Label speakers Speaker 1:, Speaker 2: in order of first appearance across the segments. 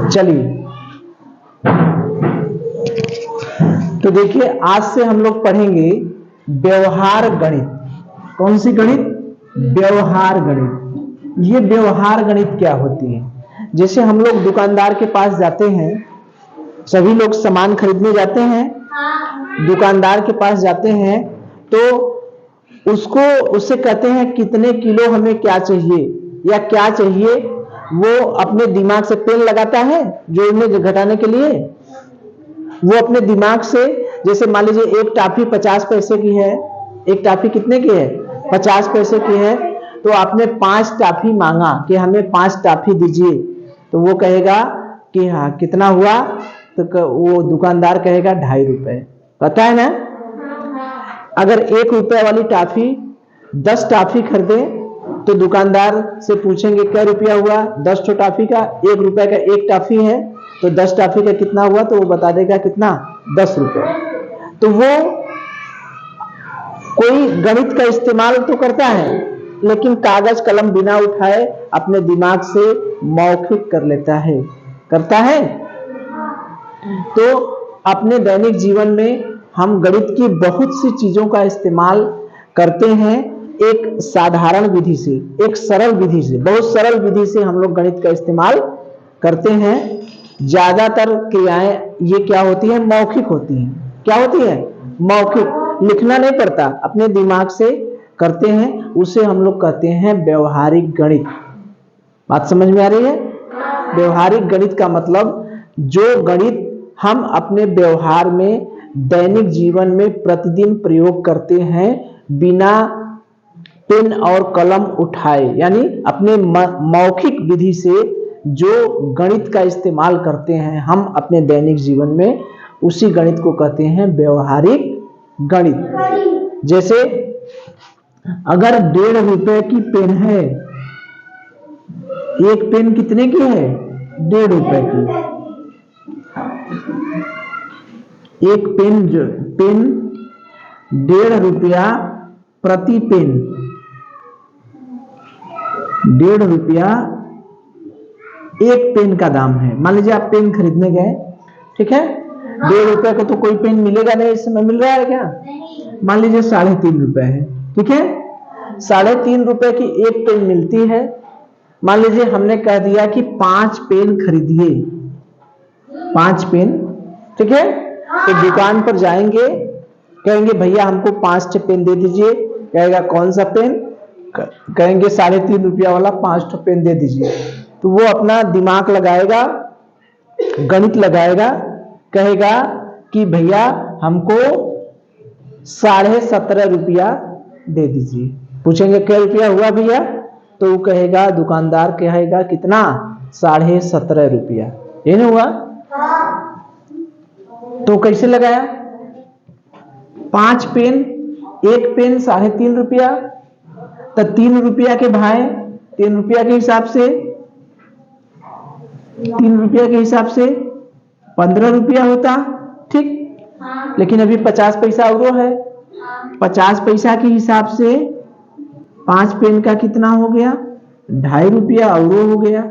Speaker 1: चलिए, तो देखिए आज से हम लोग पढ़ेंगे व्यवहार गणित। कौन सी गणित? व्यवहार गणित। ये व्यवहार गणित क्या होती है? जैसे हम लोग दुकानदार के पास जाते हैं, सभी लोग सामान खरीदने जाते हैं, दुकानदार के पास जाते हैं तो उससे कहते हैं कितने किलो हमें क्या चाहिए या क्या चाहिए। वो अपने दिमाग से पेन लगाता है जोड़ने घटाने के लिए। वो अपने दिमाग से, जैसे मान लीजिए एक टॉफी 50 पैसे की है, एक टॉफी कितने की है? 50 पैसे की है। तो आपने 5 टॉफी मांगा कि हमें 5 टॉफी दीजिए, तो वो कहेगा कि हाँ कितना हुआ, तो वो दुकानदार कहेगा 2.5 रुपए। पता है ना? अगर 1 रुपए वाली टॉफी 10 टॉफी खरीदे तो दुकानदार से पूछेंगे क्या रुपया हुआ? 10 टॉफी का 1 रुपए का एक टॉफी है, तो 10 टॉफी का कितना हुआ? तो वो बता देगा कितना? 10 रुपए। तो वो कोई गणित का इस्तेमाल तो करता है, लेकिन कागज कलम बिना उठाए अपने दिमाग से मौखिक कर लेता है, करता है। तो अपने दैनिक जीवन में हम गणित की बहुत सी चीजों का इस्तेमाल करते हैं, एक साधारण विधि से, एक सरल विधि से, बहुत सरल विधि से हम लोग गणित का इस्तेमाल करते हैं। ज्यादातर क्रियाएं ये क्या होती है? मौखिक होती हैं। क्या होती है? मौखिक। लिखना नहीं पड़ता, अपने दिमाग से करते हैं, उसे हम लोग कहते हैं व्यवहारिक गणित। बात समझ में आ रही है? व्यवहारिक गणित का मतलब जो गणित हम अपने व्यवहार में, दैनिक जीवन में प्रतिदिन प्रयोग करते हैं बिना पेन और कलम उठाए, यानी अपने मौखिक विधि से जो गणित का इस्तेमाल करते हैं हम अपने दैनिक जीवन में, उसी गणित को कहते हैं व्यवहारिक गणित। जैसे अगर 1.5 रुपए की पेन है, एक पेन कितने की है? 1.5 रुपए की। एक पेन 1.5 रुपया प्रति पेन, 1.5 रुपया एक पेन का दाम है। मान लीजिए आप पेन खरीदने गए, ठीक है? 1.5 रुपए का तो कोई पेन मिलेगा नहीं, इस समय मिल रहा है क्या? मान लीजिए 3.5 रुपए है, ठीक है? 3.5 रुपए की एक पेन मिलती है। मान लीजिए हमने कह दिया कि 5 पेन खरीदिए, 5 पेन, ठीक है? तो दुकान पर जाएंगे, कहेंगे भैया हमको 5 पेन दे दीजिए। कहेगा कौन सा पेन? कहेंगे 3.5 रुपया वाला 5 पेन दे दीजिए। तो वो अपना दिमाग लगाएगा, गणित लगाएगा, कहेगा कि भैया हमको 17.5 रुपया दे दीजिए। पूछेंगे क्या रुपया हुआ भैया? तो वो कहेगा, दुकानदार कहेगा कितना? 17.5 रुपया। ये नहीं हुआ? तो कैसे लगाया? 5 पेन, एक पेन 3.5 रुपया, तो 3 रुपया के भाई 3 रुपया के हिसाब से, 3 रुपया के हिसाब से 15 रुपया होता, ठीक? लेकिन अभी 50 पैसा और है। 50 पैसा के हिसाब से 5 पेन का कितना हो गया? 2.5 रुपया और हो गया।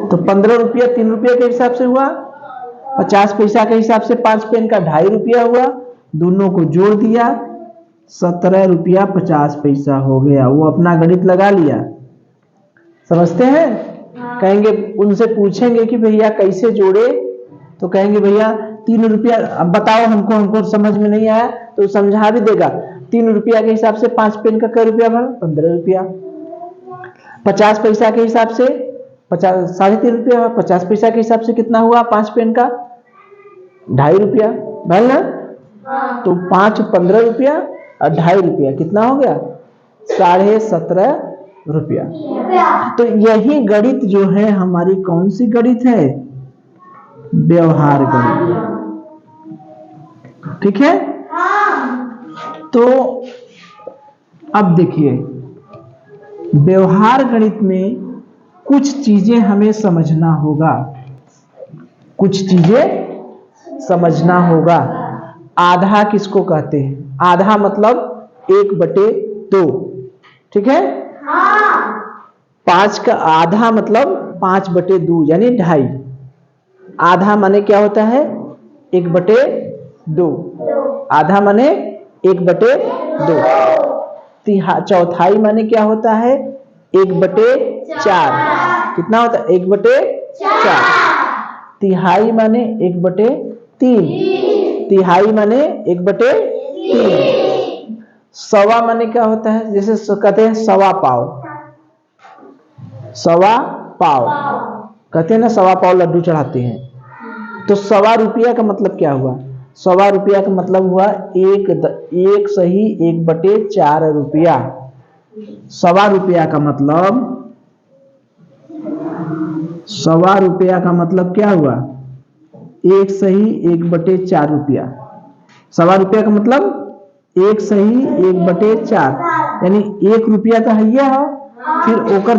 Speaker 1: तो 15 रुपया 3 रुपया के हिसाब से हुआ, 50 पैसा के हिसाब से 5 पेन का 2.5 रुपया हुआ। दोनों को जोड़ दिया, 17 रुपया 50 पैसा हो गया। वो अपना गणित लगा लिया। समझते हैं? कहेंगे, उनसे पूछेंगे कि भैया कैसे जोड़े, तो कहेंगे भैया 3 रुपया, अब बताओ हमको समझ में नहीं आया, तो समझा भी देगा। 3 रुपया के हिसाब से 5 पेन का क्या रुपया बना? 15 रुपया। 50 पैसा के हिसाब से 3.5 रुपया, 50 पैसा के हिसाब से कितना हुआ 5 पेन का? 2.5 रुपया, भाई ना? तो 5 15 रुपया और 2.5 रुपया कितना हो गया? 17.5 रुपया। तो यही गणित जो है हमारी कौन सी गणित है? व्यवहार गणित, ठीक है? तो अब देखिए, व्यवहार गणित में कुछ चीजें हमें समझना होगा, कुछ चीजें समझना होगा। आधा किसको कहते हैं? आधा मतलब 1/2, ठीक है? 5 का आधा मतलब 5/2 यानी 2.5। आधा माने क्या होता है? 1/2। आधा माने 1/2। चौथाई माने क्या होता है? 1/4। कितना होता है? 1/4। तिहाई माने 1/3। तिहाई माने 1/3। सवा माने क्या होता है? जैसे कहते हैं सवा पाव। सवा पाव कहते हैं ना, सवा पाव लड्डू चढ़ाते हैं। तो सवा रुपया का मतलब क्या हुआ? सवा रुपया का मतलब हुआ एक सही 1/4 रुपया। सवा रुपया का मतलब, सवा रुपया का मतलब क्या हुआ? एक सही 1/4 रुपया। सवा रुपया का मतलब एक सही 1/4 यानी 1 रुपया का है यह, फिर ओकर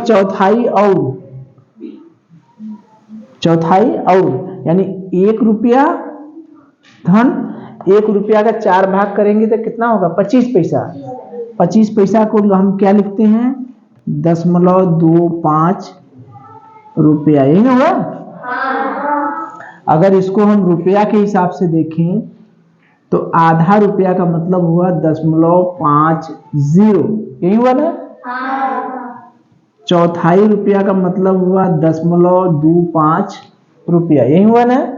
Speaker 1: चौथाई और यानी 1 रुपया धन 1 रुपया का 4 भाग करेंगे तो कितना होगा? 25 पैसा। 25 पैसा को हम क्या लिखते हैं? 0.25 रुपया। यही ना हुआ? अगर इसको हम रुपया के हिसाब से देखें तो आधा रुपया का मतलब हुआ 0.50। यही हुआ ना? चौथाई रुपया का मतलब हुआ 0.25 रुपया। यही हुआ ना?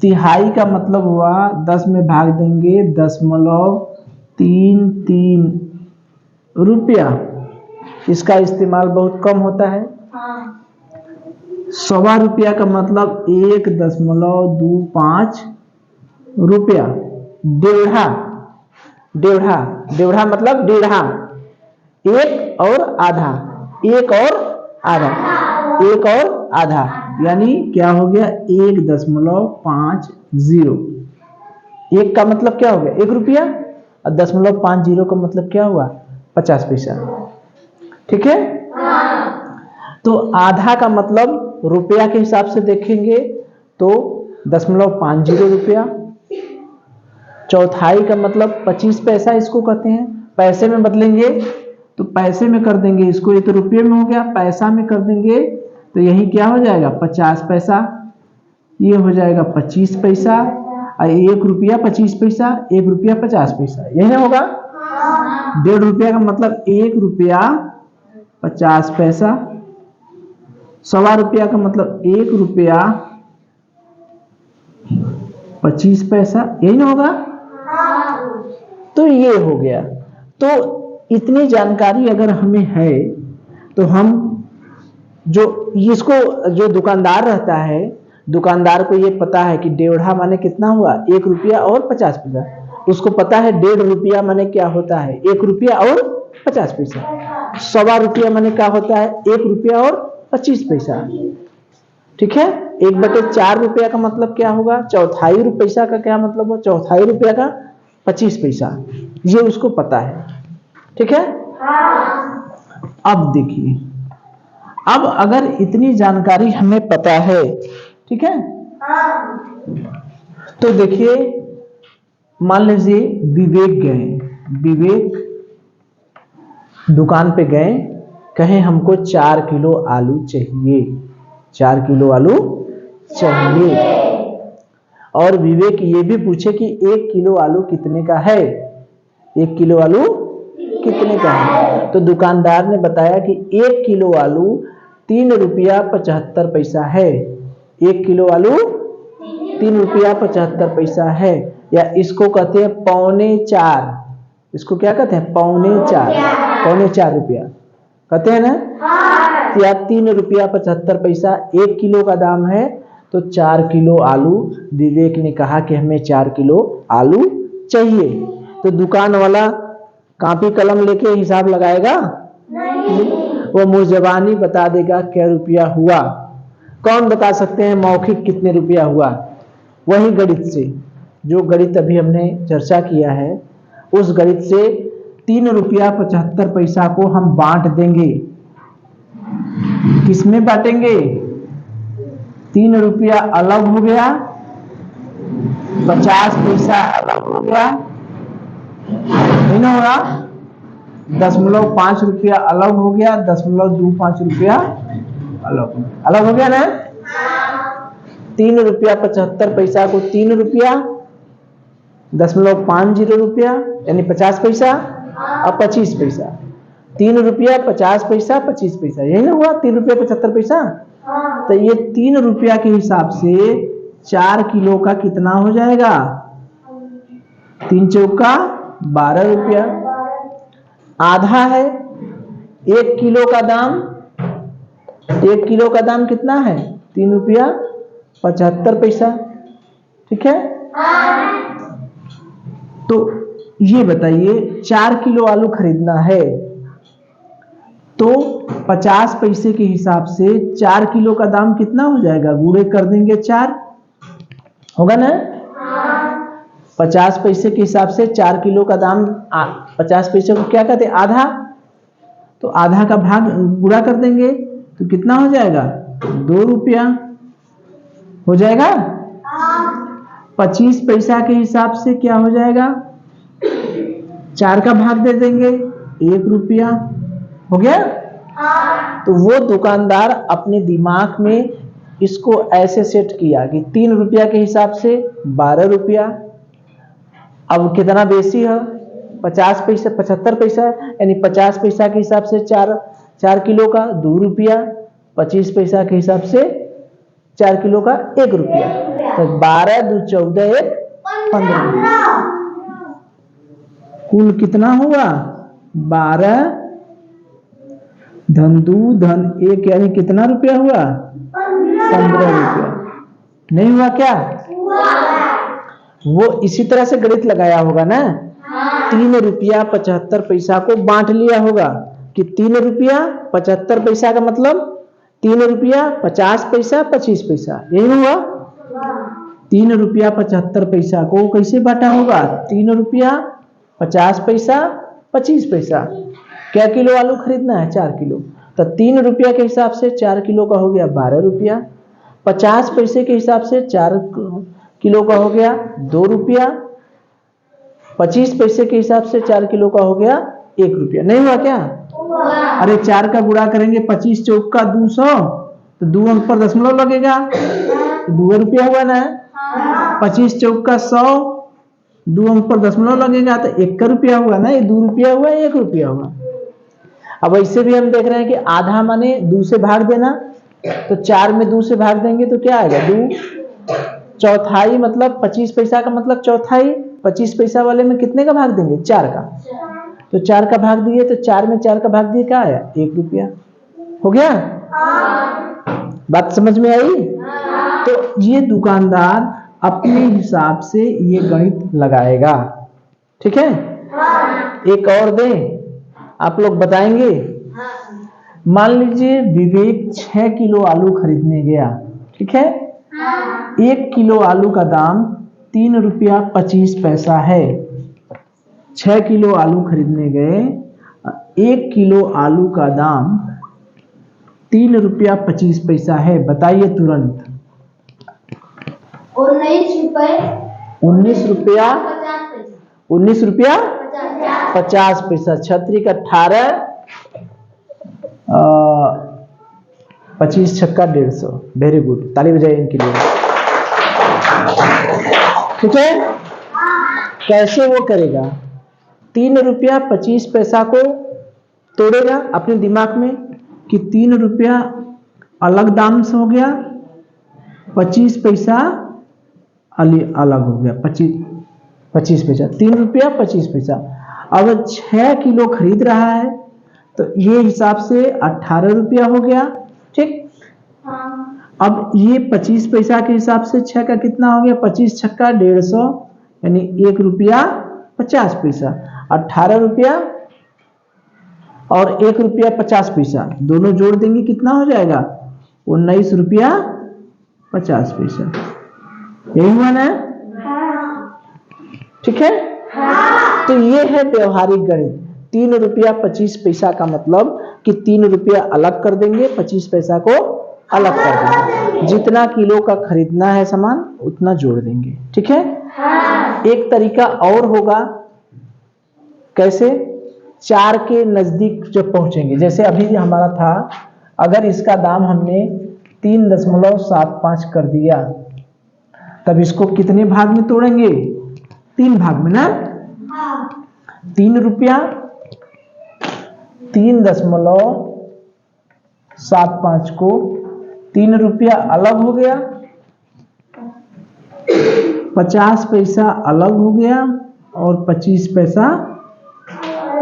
Speaker 1: तिहाई का मतलब हुआ 10 में भाग देंगे 0.33 रुपया। इसका इस्तेमाल बहुत कम होता है। सवा रुपया का मतलब 1.25 रुपया। डेढ़ा मतलब डेढ़ा, एक और आधा। यानी क्या हो गया? 1.50। एक का मतलब क्या हो गया? 1 रुपया। और 0.50 का मतलब क्या हुआ? 50 पैसा। ठीक है? तो आधा का मतलब रुपया के हिसाब से देखेंगे तो 0.50 रुपया। चौथाई का मतलब 25 पैसा इसको कहते हैं। पैसे में बदलेंगे तो पैसे में कर देंगे इसको, ये तो रुपये में हो गया। पैसा में कर देंगे तो यही क्या हो जाएगा? 50 पैसा। ये हो जाएगा 25 पैसा। और 1 रुपया 25 पैसा, 1 रुपया 50 पैसा। यही होगा? 1.5 रुपया का मतलब 1 रुपया 50 पैसा। सवा रुपया का मतलब 1 रुपया 25 पैसा। यही ना होगा? तो ये हो गया। तो इतनी जानकारी अगर हमें है तो हम जो दुकानदार रहता है, दुकानदार को ये पता है कि 1.5 माने कितना हुआ? 1 रुपया और 50 पैसा। उसको पता है 1.5 रुपया माने क्या होता है? 1 रुपया और 50 पैसा। सवा रुपया माने क्या होता है? 1 रुपया और 25 पैसा। ठीक है? 1/4 रुपया का मतलब क्या होगा? चौथाई पैसा का क्या मतलब हो? चौथाई रुपया का 25 पैसा। ये उसको पता है। ठीक है? अब देखिए, अब अगर इतनी जानकारी हमें पता है, ठीक है, तो देखिए मान लीजिए विवेक दुकान पे गए, कहे हमको 4 किलो आलू चाहिए। 4 किलो आलू चाहिए। और विवेक ये भी पूछे कि 1 किलो आलू कितने का है? 1 किलो आलू कितने का है? तो दुकानदार ने बताया कि 1 किलो आलू 3 रुपया 75 पैसा है। 1 किलो आलू 3 रुपया 75 पैसा है। या इसको कहते हैं 3.25। इसको क्या कहते हैं? 3.25 रुपया कहते हैं ना? या 3 रुपया 75 पैसा 1 किलो का दाम है। तो 4 किलो आलू, विवेक ने कहा कि हमें 4 किलो आलू चाहिए। तो दुकान वाला कॉपी कलम लेके हिसाब लगाएगा? नहीं। वो मुजबानी बता देगा क्या रुपया हुआ। कौन बता सकते हैं मौखिक कितने रुपया हुआ? वही गणित से, जो गणित अभी हमने चर्चा किया है, उस गणित से 3 रुपया 75 पैसा को हम बांट देंगे। किसमें बांटेंगे? 3 रुपया अलग हो गया, 50 पैसा अलग हो गया, नहीं ना होगा? 0.5 रुपया अलग हो गया, 0.25 रुपया अलग हो गया ना। 3.75 रुपया को 3 रुपया, 0.50 रुपया यानी 50 पैसा और 25 पैसा। 3 रुपया 50 पैसा 25 पैसा, यही ना हुआ 3 रुपया 75 पैसा। तो ये 3 रुपया के हिसाब से 4 किलो का कितना हो जाएगा? 3 चौका 12 रुपया। आधा है 1 किलो का दाम। 1 किलो का दाम कितना है? 3 रुपया 75 पैसा। ठीक है, तो ये बताइए 4 किलो आलू खरीदना है तो 50 पैसे के हिसाब से 4 किलो का दाम कितना हो जाएगा? गुणे कर देंगे 4, होगा ना। 50 पैसे के हिसाब से 4 किलो का दाम, 50 पैसे को क्या कहते हैं? आधा। तो आधा का भाग गुणा कर देंगे तो कितना हो जाएगा? 2 रुपया हो जाएगा। 25 पैसा के हिसाब से क्या हो जाएगा? 4 का भाग दे देंगे 1 रुपया, हो गया। तो वो दुकानदार अपने दिमाग में इसको ऐसे सेट किया कि 3 रुपया के हिसाब से 12 रुपया। अब कितना बेसी है? 50 पैसा 75 पैसा, यानी 50 पैसा के हिसाब से 4 किलो का 2 रुपया, 25 पैसा के हिसाब से 4 किलो का 1 रुपया। तो 12 2 14 1 15, कुल कितना हुआ? 12 धन 2 धन 1 यानी कितना रुपया हुआ? 15 रुपया। नहीं हुआ क्या? वो इसी तरह से गणित लगाया होगा ना। 3 रुपया 75 पैसा को बांट लिया होगा कि 3 रुपया 75 पैसा का मतलब 3 रुपया 50 पैसा 25 पैसा, यही हुआ। 3 रुपया 75 पैसा को कैसे बांटा होगा? 3 रुपया 50 पैसा 25 पैसा। क्या किलो आलू खरीदना है? 4 किलो। तो 3 रुपया के हिसाब से 4 किलो का हो गया 12 रुपया। 50 पैसे के हिसाब से 4 किलो का हो गया 2 रुपया। 25 पैसे के हिसाब से 4 किलो का हो गया 1 रुपया। नहीं हुआ क्या? अरे 4 का गुणा करेंगे 25 चौका 200, तो 2 अंक पर दशमलव लगेगा तो 2 रुपया हुआ ना। 25 चौका 100, 2 अंक पर दशमलव लगेगा तो 1 रुपया हुआ ना। ये 2 रुपया हुआ 1 रुपया हुआ। अब ऐसे भी हम देख रहे हैं कि आधा माने 2 से भाग देना, तो 4 में 2 से भाग देंगे तो क्या आएगा? 2। चौथाई मतलब 25 पैसा का मतलब चौथाई। 25 पैसा वाले में कितने का भाग देंगे? 4 का। तो 4 का भाग दिए तो 4 में 4 का भाग दिए क्या आया? 1 रुपया। हो गया? बात समझ में आई? तो ये दुकानदार अपने हिसाब से ये गणित लगाएगा। ठीक है, एक और दें, आप लोग बताएंगे। मान लीजिए विवेक 6 किलो आलू खरीदने गया। ठीक है, 1 किलो आलू का दाम 3 रुपया 25 पैसा है। 6 किलो आलू खरीदने गए, 1 किलो आलू का दाम 3 रुपया 25 पैसा है। बताइए तुरंत। 19 रुपया 50 पैसा। छतरी का 18, 25 छक्का 150। वेरी गुड, ताली बजाइए इनके लिए। ठीक है, कैसे वो करेगा? 3 रुपया 25 पैसा को तोड़ेगा अपने दिमाग में कि 3 रुपया अलग दाम से हो गया, 25 पैसा अलग हो गया। 25 पैसा, 3 रुपया 25 पैसा। अब 6 किलो खरीद रहा है तो ये हिसाब से 18 रुपया हो गया। ठीक, अब ये 25 पैसा के हिसाब से 6 का कितना हो गया? 25 छक्का 150 यानी 1 रुपया 50 पैसा। 18 रुपया और 1 रुपया 50 पैसा दोनों जोड़ देंगे कितना हो जाएगा? 19 रुपया 50 पैसा। यही हुआ ना? ठीक है, तो ये है व्यवहारिक गणित। 3 रुपया 25 पैसा का मतलब कि 3 रुपया अलग कर देंगे, 25 पैसा को अलग कर देंगे। जितना किलो का खरीदना है सामान उतना जोड़ देंगे। ठीक है, एक तरीका और होगा। कैसे? 4 के नजदीक जब पहुंचेंगे, जैसे अभी हमारा था, अगर इसका दाम हमने 3.75 कर दिया, तब इसको कितने भाग में तोड़ेंगे? 3 भाग में ना। 3 रुपया, 3.75 को 3 रुपया अलग हो गया, 50 पैसा अलग हो गया और 25 पैसा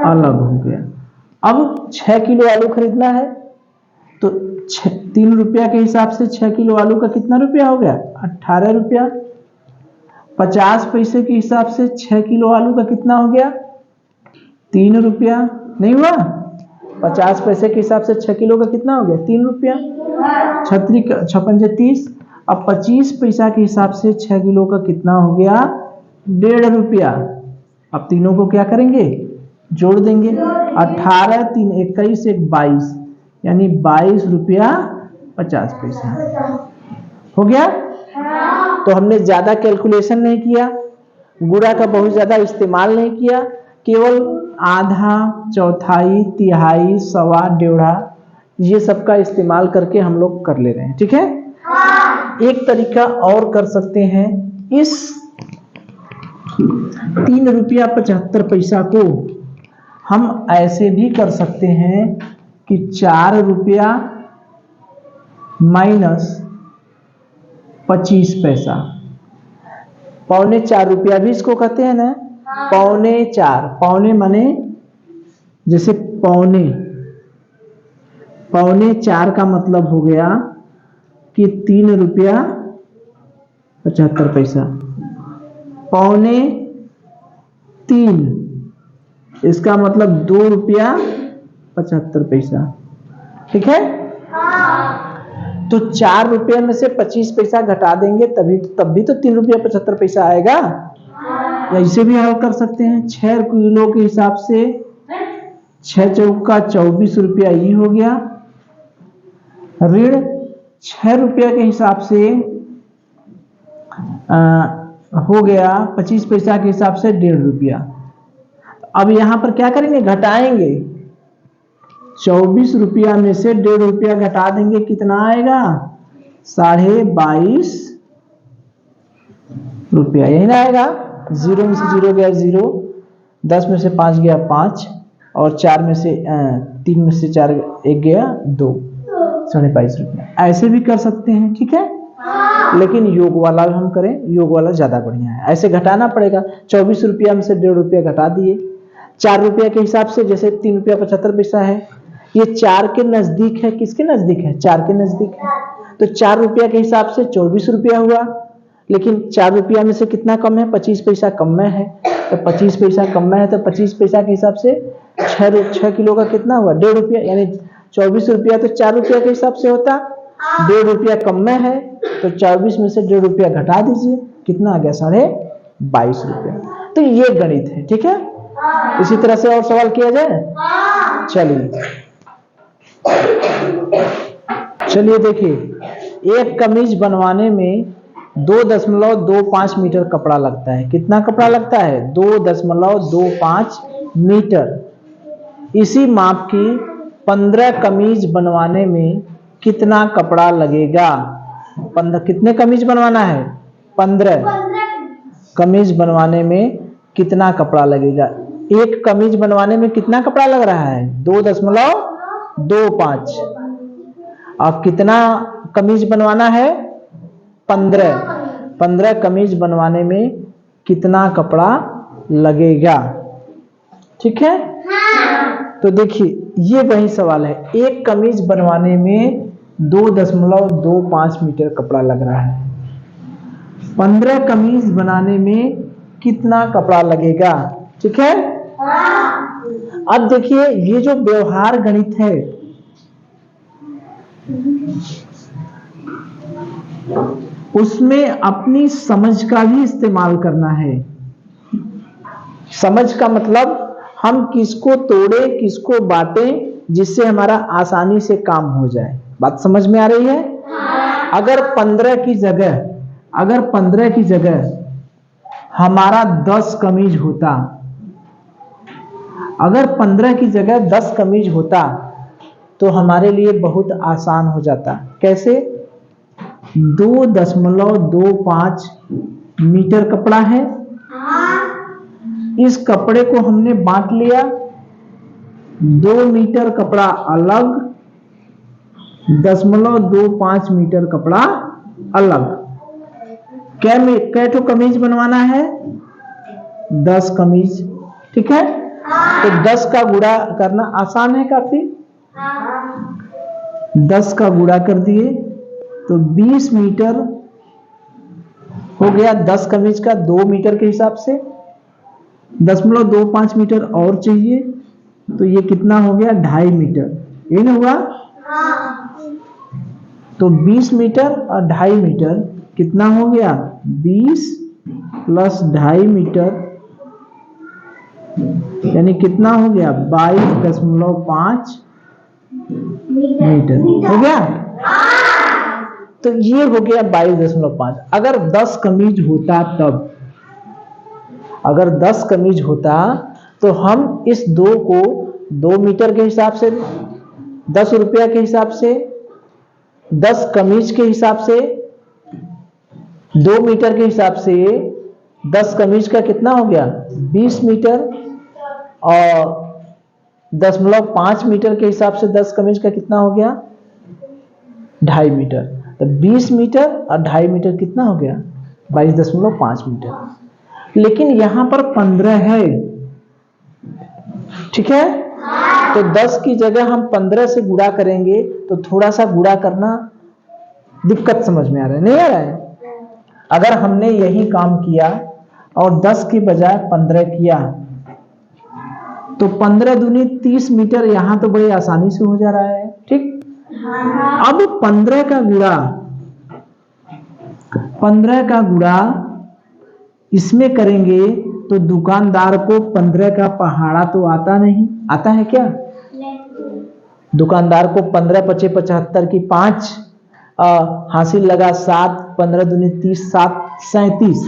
Speaker 1: अलग हो गया। अब 6 किलो आलू खरीदना है तो 3 रुपया के हिसाब से 6 किलो आलू का कितना रुपया हो गया? 18 रुपया। 50 पैसे के हिसाब से 6 किलो आलू का कितना हो गया? 3 रुपया। नहीं हुआ? 50 पैसे के हिसाब से 6 किलो का कितना हो गया? 3 रुपया। 6 30। अब 25 पैसा के हिसाब से 6 किलो का कितना हो गया? 1.5 रुपया। अब तीनों को क्या करेंगे? जोड़ देंगे। 18 3 21 1 22, यानी 22 रुपया 50 पैसा हो गया। तो हमने ज्यादा कैलकुलेशन नहीं किया, गुणा का बहुत ज्यादा इस्तेमाल नहीं किया, केवल आधा, चौथाई, तिहाई, सवा, डेढ़ा, ये सब का इस्तेमाल करके हम लोग कर ले रहे हैं। ठीक है। एक तरीका और कर सकते हैं, इस 3 रुपया 75 पैसा को हम ऐसे भी कर सकते हैं कि 4 रुपया माइनस 25 पैसा, 4.25 रुपया भी इसको कहते हैं ना। 4.25, पौने माने जैसे पौने 4 का मतलब हो गया कि 3 रुपया 75 पैसा। 3.25, इसका मतलब 2 रुपया 75 पैसा। ठीक है। तो 4 रुपये में से 25 पैसा घटा देंगे तब भी तो 3 रुपया 75 पैसा आएगा। या इसे भी हल कर सकते हैं, 6 किलो के हिसाब से 6 चौका 24 रुपया ये हो गया, ऋण 6 रुपया के हिसाब से हो गया 25 पैसा के हिसाब से 1.5 रुपया। अब यहां पर क्या करेंगे? घटाएंगे। 24 रुपया में से 1.5 रुपया घटा देंगे, कितना आएगा? 22.5 रुपया। यही ना आएगा। 0 में से 0 गया 0, 10 में से 5 गया 5, और 4 में से 3 में से 4 1 गया 2, 22.5 रुपया। ऐसे भी कर सकते हैं। ठीक है। लेकिन योग वाला हम करें, योग वाला ज्यादा बढ़िया है। ऐसे घटाना पड़ेगा। 24 रुपया में से 1.5 रुपया घटा दिए। 4 रुपया के हिसाब से जैसे 3 रुपया 75 पैसा है, ये 4 के नजदीक है। किसके नजदीक है? 4 के नजदीक है। तो 4 रुपया के हिसाब से 24 रुपया हुआ, लेकिन 4 रुपया में से कितना कम है? 25 पैसा कम में है। तो 25 पैसा कम में है, तो 25 पैसा के हिसाब से 6 किलो का कितना हुआ? 1.5 रुपया। यानी 24 रुपया तो 4 रुपया के हिसाब से होता, 1.5 रुपया कम में है, तो 24 में से 1.5 रुपया घटा दीजिए, कितना आ गया? 22.5 रुपया। तो ये गणित है। ठीक है। इसी तरह से और सवाल किया जाए। चलिए देखिए, एक कमीज बनवाने में 2.25 मीटर कपड़ा लगता है। कितना कपड़ा लगता है? 2.25 मीटर। इसी माप की 15 कमीज बनवाने में कितना कपड़ा लगेगा? 15 कितने कमीज बनवाना है? 15 कमीज बनवाने में कितना कपड़ा लगेगा? एक कमीज बनवाने में कितना कपड़ा लग रहा है? 2.25। अब कितना कमीज बनवाना है? 15 कमीज बनवाने में कितना कपड़ा लगेगा? ठीक है। तो देखिए, ये वही सवाल है। एक कमीज बनवाने में 2.25 मीटर कपड़ा लग रहा है। 15 कमीज बनाने में कितना कपड़ा लगेगा? ठीक है। अब देखिए, ये जो व्यवहार गणित है, उसमें अपनी समझ का भी इस्तेमाल करना है। समझ का मतलब हम किसको तोड़े, किसको बांटे, जिससे हमारा आसानी से काम हो जाए। बात समझ में आ रही है? अगर 15 की जगह हमारा 10 कमीज होता, अगर 15 की जगह 10 कमीज होता तो हमारे लिए बहुत आसान हो जाता। कैसे? 2.25 मीटर कपड़ा है, इस कपड़े को हमने बांट लिया, 2 मीटर कपड़ा अलग, 0.25 मीटर कपड़ा अलग। कैठो कमीज बनवाना है? 10 कमीज। ठीक है, तो 10 का गुणा करना आसान है काफी। 10 का गुणा कर दिए तो 20 मीटर हो गया। 10 कमीज का 2 मीटर के हिसाब से 0.25 मीटर और चाहिए, तो ये कितना हो गया? 2.5 मीटर। ये ना हुआ? तो 20 मीटर और 2.5 मीटर कितना हो गया? 20 प्लस 2.5 मीटर, यानी कितना हो गया? 22.5 मीटर हो गया। तो ये हो गया 22.5। अगर 10 कमीज होता तब, अगर 10 कमीज होता तो हम इस 2 को 2 मीटर के हिसाब से, 10 रुपया के हिसाब से, 10 कमीज के हिसाब से, 2 मीटर के हिसाब से, 10 कमीज का कितना हो गया? 20 मीटर, और 0.5 मीटर के हिसाब से 10 कमीज का कितना हो गया? 2.5 मीटर। तो 20 मीटर और 2.5 मीटर कितना हो गया? 22.5 मीटर। लेकिन यहां पर 15 है, ठीक है, तो 10 की जगह हम 15 से गुणा करेंगे तो थोड़ा सा गुणा करना दिक्कत समझ में आ रहा है? नहीं आ रहा है? अगर हमने यही काम किया और 10 की बजाय 15 किया तो 15 दूनी 30 मीटर यहां तो बड़ी आसानी से हो जा रहा है। ठीक, अब 15 का गुणा इसमें करेंगे तो दुकानदार को 15 का पहाड़ा तो आता नहीं। आता है क्या? दुकानदार को 15 पचे 75 की 5 हासिल लगा, 7, 15 दूनी 30, 7 37,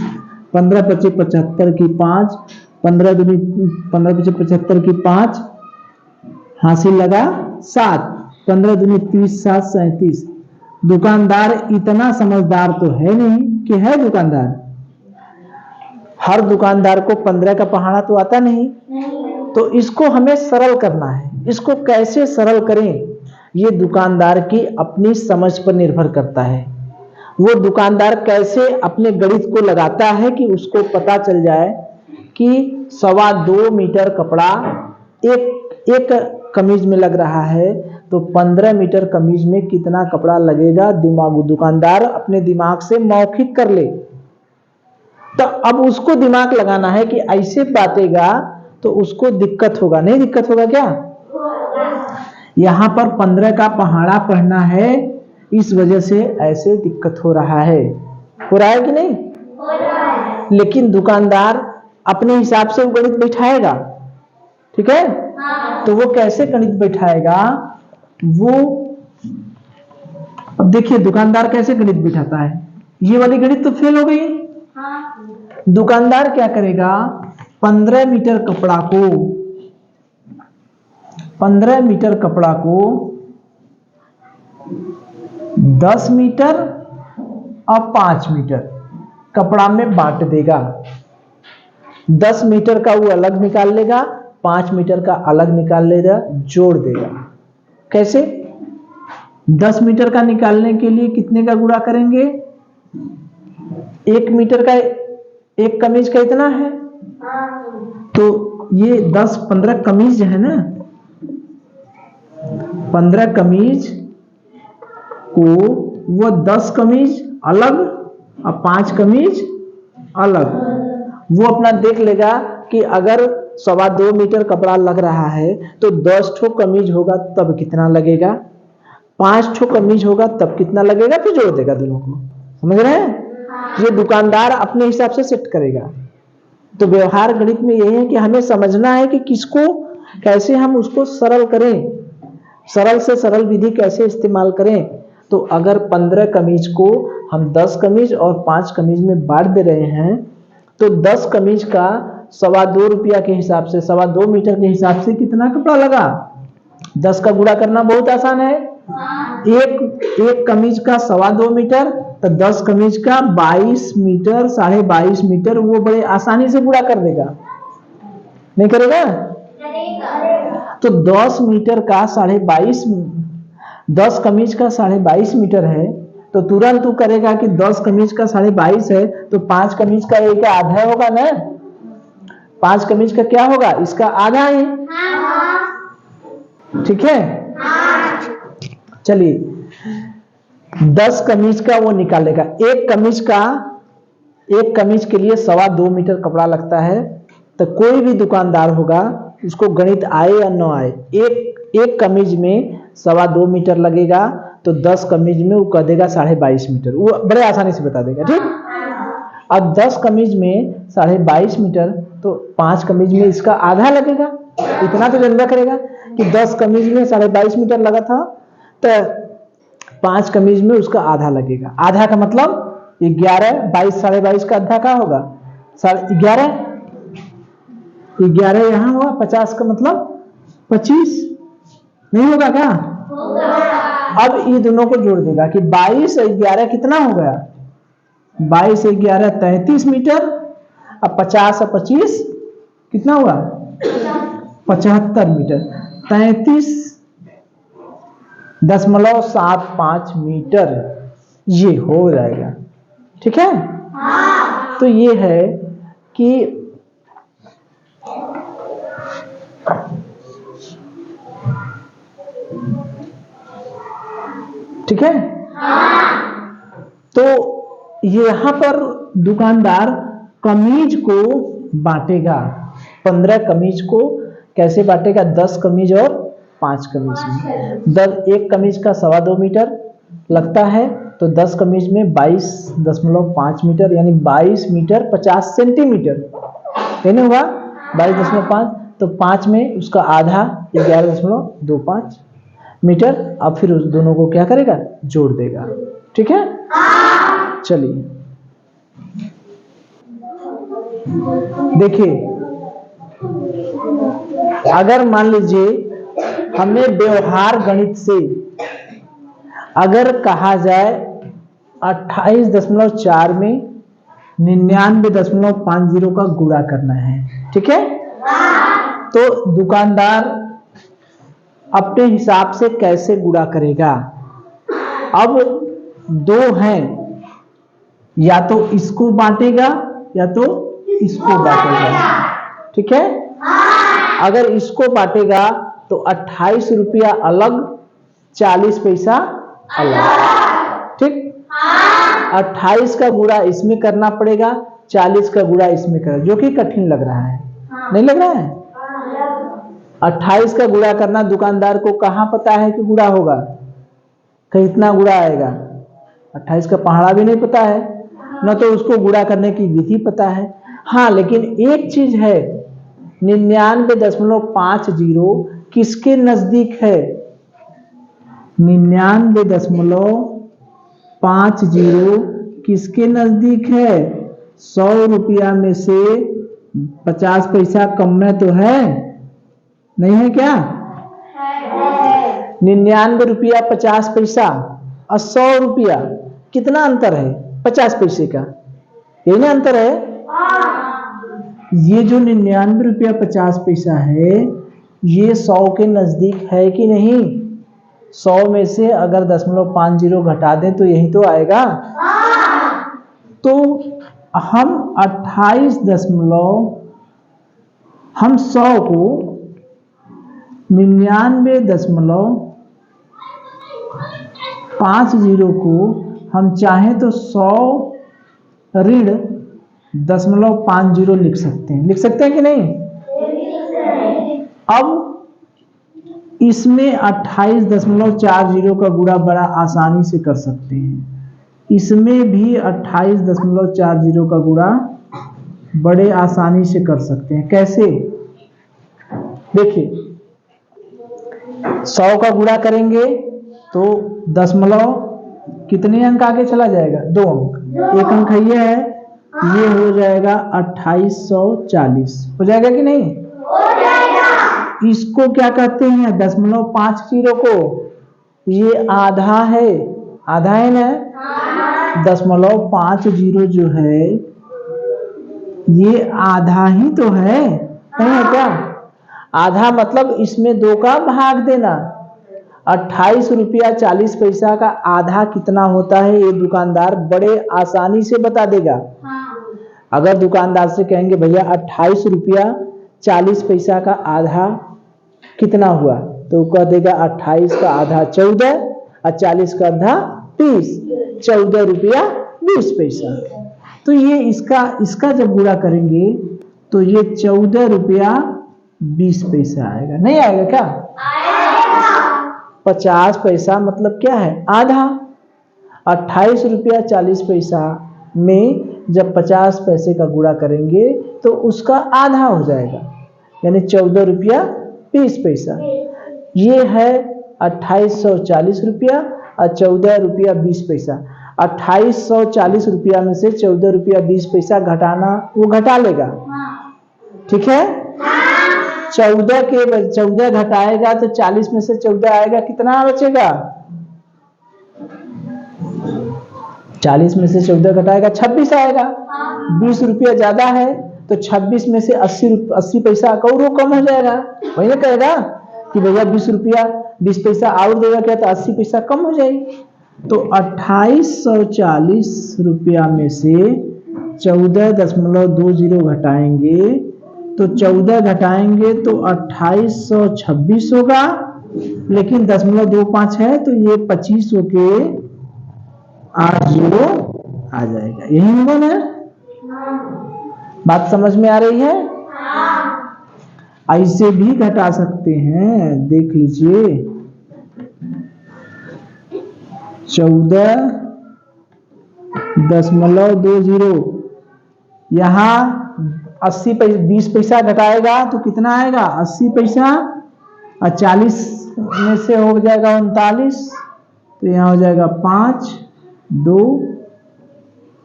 Speaker 1: 15 पचे 75 की 5, 15 पचे 75 की 5 हासिल लगा 7, 15 दूनी 30, 7 37। दुकानदार इतना समझदार तो है नहीं कि है दुकानदार। हर दुकानदार को 15 का पहाड़ा तो आता नहीं, तो इसको हमें सरल करना है। इसको कैसे सरल करें, ये दुकानदार की अपनी समझ पर निर्भर करता है। वो दुकानदार कैसे अपने गणित को लगाता है कि उसको पता चल जाए कि 2.25 मीटर कपड़ा एक कमीज में लग रहा है, तो 15 मीटर कमीज में कितना कपड़ा लगेगा, दुकानदार अपने दिमाग से मौखिक कर ले। तो अब उसको दिमाग लगाना है कि ऐसे बांटेगा तो उसको दिक्कत होगा। नहीं दिक्कत होगा क्या? यहां पर 15 का पहाड़ा पढ़ना है, इस वजह से ऐसे दिक्कत हो रहा है। हो रहा है कि नहीं? हो रहा है। लेकिन दुकानदार अपने हिसाब से वो गणित बैठाएगा, ठीक है? हाँ। तो वो कैसे गणित बैठाएगा? वो अब देखिए दुकानदार कैसे गणित बैठाता है। ये वाली गणित तो फेल हो गई। दुकानदार क्या करेगा? 15 मीटर कपड़ा को 10 मीटर और 5 मीटर कपड़ा में बांट देगा। 10 मीटर का वो अलग निकाल लेगा, 5 मीटर का अलग निकाल लेगा, जोड़ देगा। कैसे? 10 मीटर का निकालने के लिए कितने का गुणा करेंगे? 1 मीटर का, एक कमीज का इतना है, तो ये 15 कमीज है ना, 15 कमीज को वो 10 कमीज अलग और 5 कमीज अलग। वो अपना देख लेगा कि अगर 2.25 मीटर कपड़ा लग रहा है तो 10 ठो कमीज होगा तब कितना लगेगा, 5 ठो कमीज होगा तब कितना लगेगा, फिर जोड़ देगा दोनों को। समझ रहे हैं? ये दुकानदार अपने हिसाब से सेट करेगा। तो व्यवहार गणित में यही है कि हमें समझना है कि किसको कैसे हम उसको सरल करें, सरल से सरल विधि कैसे इस्तेमाल करें। तो अगर 15 कमीज को हम 10 कमीज और 5 कमीज में बांट दे रहे हैं तो 10 कमीज का 2.25 रुपया के हिसाब से, 2.25 मीटर के हिसाब से कितना कपड़ा लगा? 10 का गुणा करना बहुत आसान है। एक कमीज का 2.25 मीटर, तो 10 कमीज का 22 मीटर, 22.5 मीटर, वो बड़े आसानी से गुणा कर देगा, नहीं करेगा? तो 10 मीटर का 22.5, 10 कमीज का 22.5 मीटर है, तो तुरंत तू करेगा कि 10 कमीज का 22.5 है, तो 5 कमीज का एक आधा होगा ना? 5 कमीज का क्या होगा? इसका आधा ही। ठीक है, चलिए 10 कमीज का वो निकालेगा। एक कमीज के लिए 2.25 मीटर कपड़ा लगता है। तो कोई भी दुकानदार होगा, उसको गणित आए या न आए, एक कमीज में 2.25 मीटर लगेगा, तो 10 कमीज में वो कह देगा 22.5 मीटर, वो बड़े आसानी से बता देगा। ठीक, अब 10 कमीज में 22.5 मीटर, तो 5 कमीज में इसका आधा लगेगा। इतना तो जानना करेगा कि 10 कमीज में 22.5 मीटर लगा था, तो 5 कमीज में उसका आधा लगेगा। आधा का मतलब 11, 22, 22.5 का आधा क्या होगा? 11 यहाँ हुआ, 50 का मतलब 25, नहीं होगा क्या? अब ये दोनों को जोड़ देगा कि 22 और 11 कितना हो गया? 22 और 11 33 मीटर। अब 50 और 25 कितना हुआ? 75 मीटर। 33.75 मीटर ये हो जाएगा। ठीक है, तो ये है कि ठीक है, तो यहां पर दुकानदार कमीज को बांटेगा। 15 कमीज को कैसे बांटेगा? 10 कमीज और 5 कमीज में। एक कमीज का 2.25 मीटर लगता है, तो 10 कमीज में 22.5 मीटर, यानी 22 मीटर 50 सेंटीमीटर, नहीं हुआ? 22.5, तो 5 में उसका आधा 11.25 मीटर। अब फिर उस दोनों को क्या करेगा? जोड़ देगा। ठीक है, चलिए देखिए, अगर मान लीजिए हमें व्यवहार गणित से अगर कहा जाए 28.4 में 99.50 का गुणा करना है, ठीक है, तो दुकानदार अपने हिसाब से कैसे गुणा करेगा? अब 2 हैं, या तो इसको बांटेगा या तो इसको बांटेगा। ठीक है, अगर इसको बांटेगा तो 28 रुपया अलग, 40 पैसा अलग। ठीक, 28 का गुणा इसमें करना पड़ेगा, 40 का गुणा इसमें करना, जो कि कठिन लग रहा है, नहीं लग रहा है? 28 का गुणा करना दुकानदार को कहां पता है कि गुणा होगा, कहीं इतना गुणा आएगा? 28 का पहाड़ा भी नहीं पता है, न तो उसको गुणा करने की विधि पता है। हाँ, लेकिन एक चीज है, 99.50 किसके नजदीक है? 99.50 किसके नजदीक है? 100 रुपया में से 50 पैसा कम में तो है, नहीं है क्या? 99 रुपया 50 पैसा और 100 रुपया, कितना अंतर है? 50 पैसे का, यही ना अंतर है? ये जो 99 रुपया 50 पैसा है, ये 100 के नजदीक है कि नहीं? 100 में से अगर 0.50 घटा दें तो यही तो आएगा। तो हम 100 को 99.50 को हम चाहें तो 100 ऋण 0.50 लिख सकते हैं। लिख सकते हैं कि नहीं? अब इसमें 28.40 का गुणा बड़ा आसानी से कर सकते हैं, इसमें भी 28.40 का गुणा बड़े आसानी से कर सकते हैं। कैसे? देखिए, 100 का गुणा करेंगे तो दशमलव कितने अंक आगे चला जाएगा? 2 अंक। एक अंक ये है, ये हो जाएगा 2840। हो जाएगा कि नहीं? हो जाएगा। इसको क्या कहते हैं? 0.50 को ये आधा है, आधा है ना? 0.50 जो है ये आधा ही तो है, नहीं है क्या? आधा मतलब इसमें 2 का भाग देना। 28 रुपया 40 पैसा का आधा कितना होता है ये दुकानदार बड़े आसानी से बता देगा। अगर दुकानदार से कहेंगे भैया 28 रुपया 40 पैसा का आधा कितना हुआ, तो कह देगा 28 का आधा 14 और 40 का आधा 30, 14 रुपया 20 पैसा। तो ये इसका जब गुणा करेंगे तो ये 14 रुपया 20 पैसा आएगा, नहीं आएगा क्या? आएगा। 50 पैसा मतलब क्या है? आधा। 28 रुपया 40 पैसा में जब 50 पैसे का गुणा करेंगे तो उसका आधा हो जाएगा, यानी 14 रुपया 20 पैसा। ये है 2840 रुपया और 14 रुपया 20 पैसा। 2840 रुपया में से 14 रुपया 20 पैसा घटाना, वो घटा लेगा, ठीक है? 14 घटाएगा तो 40 में से 14 आएगा, कितना बचेगा? 40 में से 14 घटाएगा 26 आएगा। 20 रुपया ज्यादा है तो 26 में से 80 पैसा कौरो कम हो जाएगा। वही ना कहेगा कि भैया 20 रुपया 20 पैसा और देगा क्या, तो 80 पैसा कम हो जाएगी। तो 2840 रुपया में से 14.20 घटाएंगे तो 14 घटाएंगे तो 2826 होगा, लेकिन 0.25 है तो ये 25 होके 80 आ जाएगा। यही होगा ना? बात समझ में आ रही है? ऐसे भी घटा सकते हैं, देख लीजिए। 14.20 यहाँ 20 पैसा घटाएगा तो कितना आएगा? 80 पैसा और 40 में से हो जाएगा 39, तो यहाँ हो जाएगा 5 2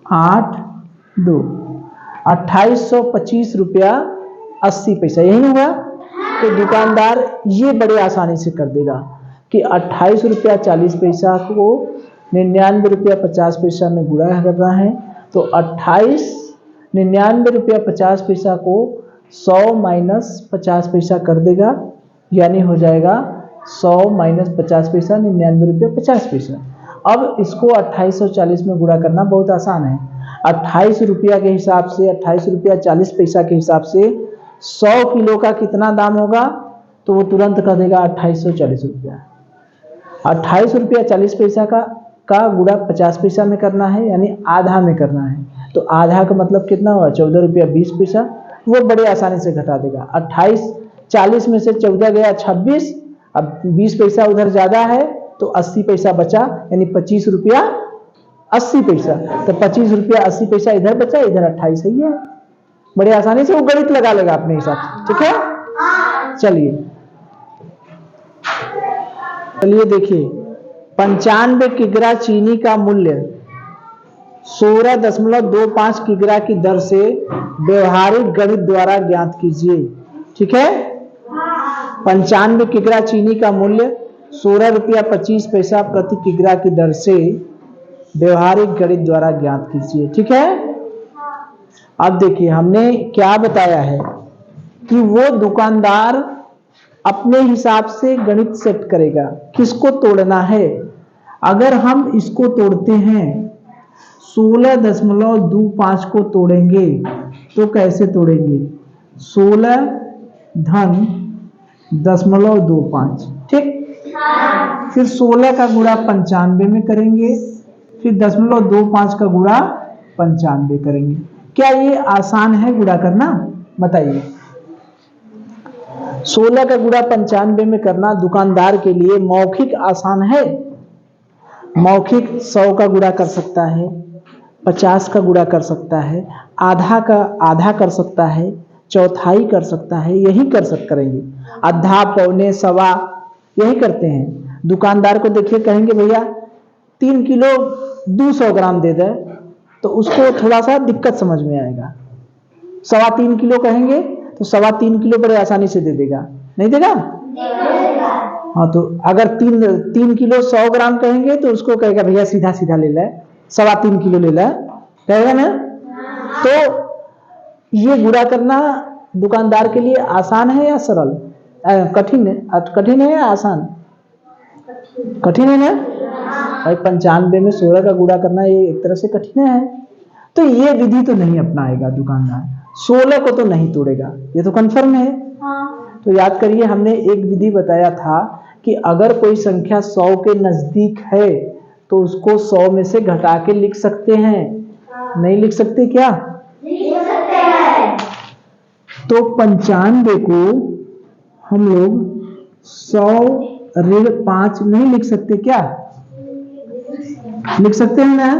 Speaker 1: 8 2 2825 रुपया 80 पैसा। यही होगा। तो दुकानदार ये बड़े आसानी से कर देगा कि 28 रुपया 40 पैसा को 99 रुपया 50 पैसा में गुणा करना है, तो 28 99 रुपया 50 पैसा को 100 माइनस 50 पैसा कर देगा, यानी हो जाएगा 100 माइनस 50 पैसा 99 रुपया 50 पैसा। अब इसको 2840 में गुणा करना बहुत आसान है। 28 रुपया के हिसाब से 28 रुपया 40 पैसा के हिसाब से 100 किलो का कितना दाम होगा, तो वो तुरंत कह देगा 2840 रुपया। 28 रुपया 40 पैसा का गुणा 50 पैसा में करना है, यानी आधा में करना है। तो आधा का मतलब कितना हुआ? 14 रुपया 20 पैसा। वो बड़े आसानी से घटा देगा। 28 40 में से 14 गया 26, अब 20 पैसा उधर ज्यादा है तो 80 पैसा बचा, यानी 25 रुपया 80 पैसा। तो 25 रुपया 80 पैसा इधर बचा, इधर 28 ही है। बड़े आसानी से वो गणित लगा लेगा अपने हिसाब से, ठीक है? चलिए देखिए, 95 किग्रा चीनी का मूल्य 16.25 किग्रा की दर से व्यवहारिक गणित द्वारा ज्ञात कीजिए। ठीक है? 95 किग्रा चीनी का मूल्य 16 रुपया 25 पैसा प्रति किग्रा की दर से व्यवहारिक गणित द्वारा ज्ञात कीजिए। ठीक है? अब देखिए, हमने क्या बताया है कि वो दुकानदार अपने हिसाब से गणित सेट करेगा, किसको तोड़ना है। अगर हम इसको तोड़ते हैं 16.25 को तोड़ेंगे तो कैसे तोड़ेंगे? 16 धन 0.25, ठीक। फिर 16 का गुणा 95 में करेंगे, फिर 0.25 का गुणा 95 करेंगे। क्या ये आसान है गुणा करना? बताइए। 16 का गुणा 95 में करना दुकानदार के लिए मौखिक आसान है। मौखिक 100 का गुणा कर सकता है, 50 का गुणा कर सकता है, आधा का आधा कर सकता है, चौथाई कर सकता है, यही करेंगे। आधा, पौने, सवा यही करते हैं। दुकानदार को देखिए, कहेंगे भैया 3 किलो 200 ग्राम दे दे, तो उसको थोड़ा सा दिक्कत समझ में आएगा। 3.25 किलो कहेंगे तो 3.25 किलो बड़े आसानी से दे देगा, नहीं देगा? हाँ, तो अगर 3 किलो 100 ग्राम कहेंगे तो उसको कहेगा भैया सीधा सीधा ले ले, 3.25 किलो ले ले, कहेगा ना? तो ये गुणा करना दुकानदार के लिए आसान है या सरल? कठिन है? कठिन है या आसान? कठिन है ना भाई। 95 में 16 का गुणा करना ये एक तरह से कठिन है। तो ये विधि तो नहीं अपनाएगा दुकानदार, 16 को तो नहीं तोड़ेगा, ये तो कंफर्म है। तो याद करिए, हमने एक विधि बताया था कि अगर कोई संख्या 100 के नजदीक है तो उसको 100 में से घटा के लिख सकते हैं, नहीं लिख सकते क्या? लिख सकते हैं। तो 95 को हम लोग 100-5 नहीं लिख सकते क्या? लिख सकते हैं ना?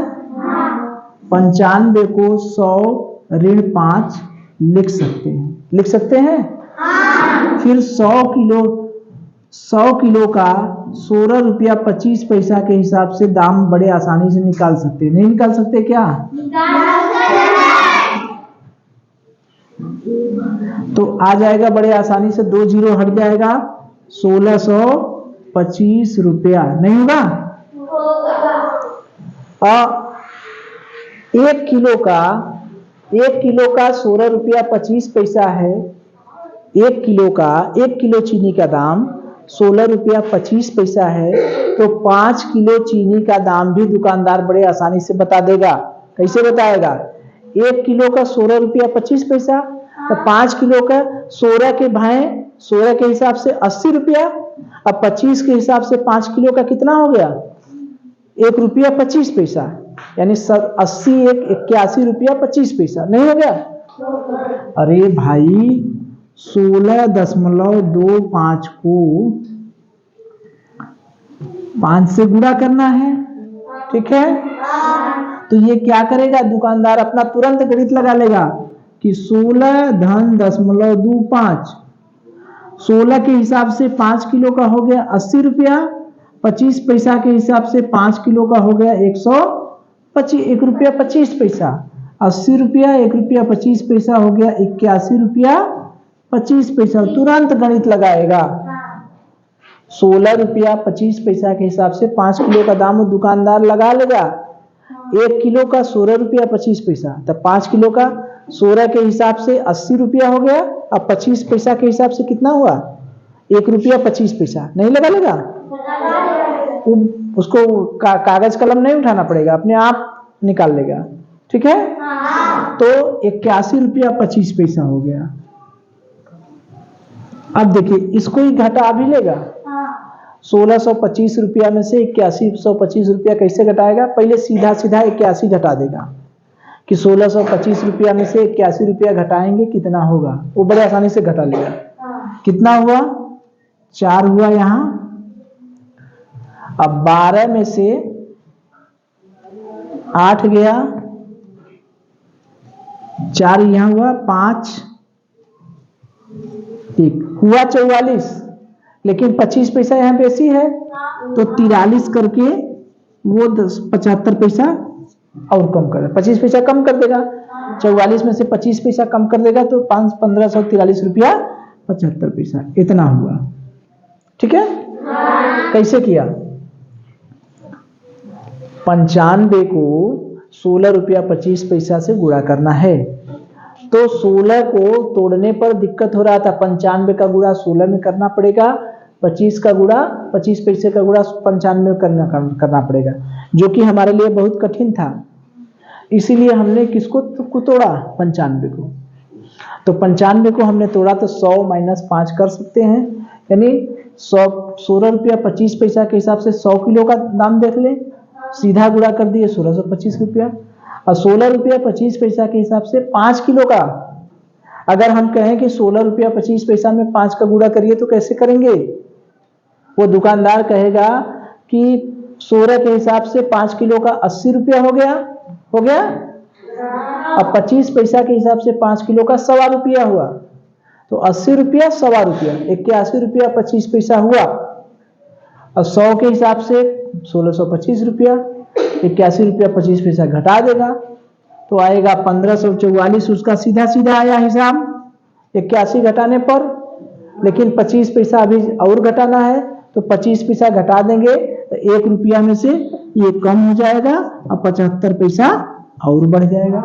Speaker 1: 95 को 100-5 लिख सकते हैं, लिख सकते हैं। फिर 100 किलो का 16 रुपया 25 पैसा के हिसाब से दाम बड़े आसानी से निकाल सकते हैं, नहीं निकाल सकते क्या? तो आ जाएगा बड़े आसानी से, 2 जीरो हट जाएगा, 1625 रुपया, नहीं होगा? और 1 किलो का 16 रुपया 25 पैसा है। 1 किलो चीनी का दाम 16 रुपया 25 पैसा है, तो 5 किलो चीनी का दाम भी दुकानदार बड़े आसानी से बता देगा। कैसे बताएगा? 1 किलो का 16 रुपया 25 पैसा, तो 5 किलो का 16 के भाई 16 के हिसाब से 80 रुपया, अब 25 के हिसाब से 5 किलो का कितना हो गया? 1 रुपया 25 पैसा, यानी 80 1 81 रुपया 25 पैसा, नहीं हो गया? अरे भाई 16.25 को 5 से गुणा करना है, ठीक है? तो ये क्या करेगा दुकानदार? अपना तुरंत गणित लगा लेगा कि 16.25, 16 के हिसाब से 5 किलो का हो गया 80 रुपया, 25 पैसा के हिसाब से 5 किलो का हो गया 1 रुपया 25 पैसा, 80 रुपया 1 रुपया 25 पैसा हो गया 81 रुपया 25 पैसा। तुरंत गणित लगाएगा। 16 रुपया 25 पैसा के हिसाब से 5 किलो का दाम दुकानदार लगा लेगा। 1 किलो का 16 रुपया 25 पैसा, तब 5 किलो का 16 के हिसाब से 80 रुपया हो गया, अब 25 पैसा के हिसाब से कितना हुआ? 1 रुपया 25 पैसा, नहीं लगा लेगा? उसको कागज कलम नहीं उठाना पड़ेगा, अपने आप निकाल लेगा, ठीक है? तो 81 रुपया 25 पैसा हो गया। अब देखिए इसको ही घटा भी लेगा। 1625 रुपया में से 8125 रुपया कैसे घटाएगा? पहले सीधा 81 घटा देगा कि 1625 रुपया में से 81 रुपया घटाएंगे कितना होगा, वो बड़े आसानी से घटा लेगा। कितना हुआ? 4 हुआ यहां। अब 12 में से 8 गया, 4 यहां हुआ, 5 ठीक हुआ 44, लेकिन 25 पैसा यहां बेसी है तो 43 करके वो 75 पैसा और कम कर देगा, 25 पैसा कम कर देगा। 44 में से 25 पैसा कम कर देगा तो 1543 रुपया 75 पैसा, इतना हुआ, ठीक है? कैसे किया? 95 को 16 रुपया 25 पैसा से गुणा करना है, तो 16 को तोड़ने पर दिक्कत हो रहा था। 95 का गुणा 16 में करना पड़ेगा, 25 का गुणा 25 पैसे का गुणा 95 करना पड़ेगा, जो कि हमारे लिए बहुत कठिन था। इसीलिए हमने किसको तोड़ा? 95 को। तो 95 को हमने तोड़ा तो 100 - 5 कर सकते हैं, यानी 16 रुपया 25 पैसा के हिसाब से 100 किलो का दाम देख ले, सीधा गुणा कर दिए 1625 रुपया। और 16 रुपया 25 पैसा के हिसाब से 5 किलो का, अगर हम कहें कि 16 रुपया 25 पैसा में 5 का गुणा करिए तो कैसे करेंगे? वो दुकानदार कहेगा कि 16 के हिसाब से 5 किलो का 80 रुपया हो गया। अब 25 पैसा के हिसाब से 5 किलो का 1.25 रुपया हुआ, तो 80 रुपया 1.25 रुपया 81 रुपया 25 पैसा हुआ। और 100 के हिसाब से 1625 रुपया 81 रुपया 25 पैसा घटा देगा, तो आएगा 1544, उसका सीधा सीधा आया हिसाब 81 घटाने पर। लेकिन 25 पैसा अभी और घटाना है, तो 25 पैसा घटा देंगे तो 1 रुपया में से ये कम हो जाएगा और 75 पैसा और बढ़ जाएगा।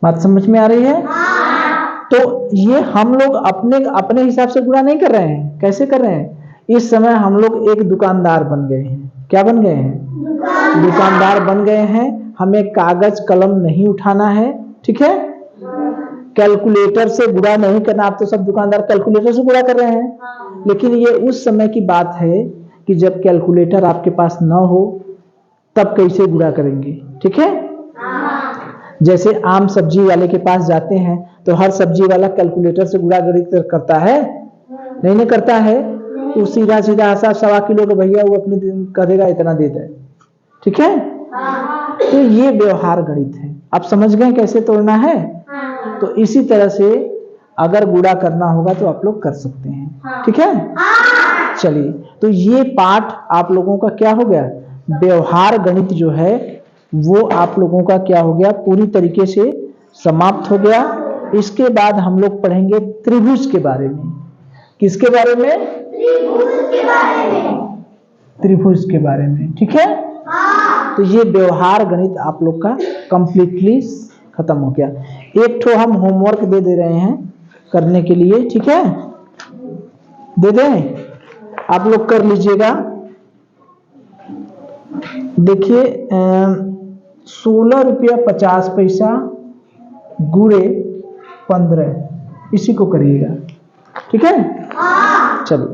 Speaker 1: बात समझ में आ रही है? तो ये हम लोग अपने अपने हिसाब से गुणा नहीं कर रहे हैं। कैसे कर रहे हैं? इस समय हम लोग एक दुकानदार बन गए हैं। क्या बन गए हैं? दुकानदार बन गए हैं। हमें कागज कलम नहीं उठाना है, ठीक है? कैलकुलेटर से गुणा नहीं करना। आप तो सब दुकानदार कैलकुलेटर से गुणा कर रहे हैं, लेकिन ये उस समय की बात है कि जब कैलकुलेटर आपके पास न हो तब कैसे गुणा करेंगे, ठीक है? जैसे आम सब्जी वाले के पास जाते हैं तो हर सब्जी वाला कैलकुलेटर से गुणा करता है? नहीं करता है। वो सीधा सीधा 1.25 किलो का भैया वो अपने करेगा इतना देता है, ठीक है? तो ये व्यवहार गणित है। आप समझ गए कैसे तोड़ना है? तो इसी तरह से अगर गुणा करना होगा तो आप लोग कर सकते हैं, ठीक है? चलिए, तो ये पाठ आप लोगों का क्या हो गया? व्यवहार गणित जो है वो आप लोगों का क्या हो गया? पूरी तरीके से समाप्त हो गया। इसके बाद हम लोग पढ़ेंगे त्रिभुज के बारे में। किसके बारे में? त्रिभुज के बारे में। त्रिभुज के बारे में, ठीक है? तो ये व्यवहार गणित आप लोग का कंप्लीटली खत्म हो गया। एक ठो हम होमवर्क दे रहे हैं करने के लिए, ठीक है? दे दें, आप लोग कर लीजिएगा। देखिए 16 रुपया 50 पैसा गुणे 15, इसी को करिएगा, ठीक है? चलो।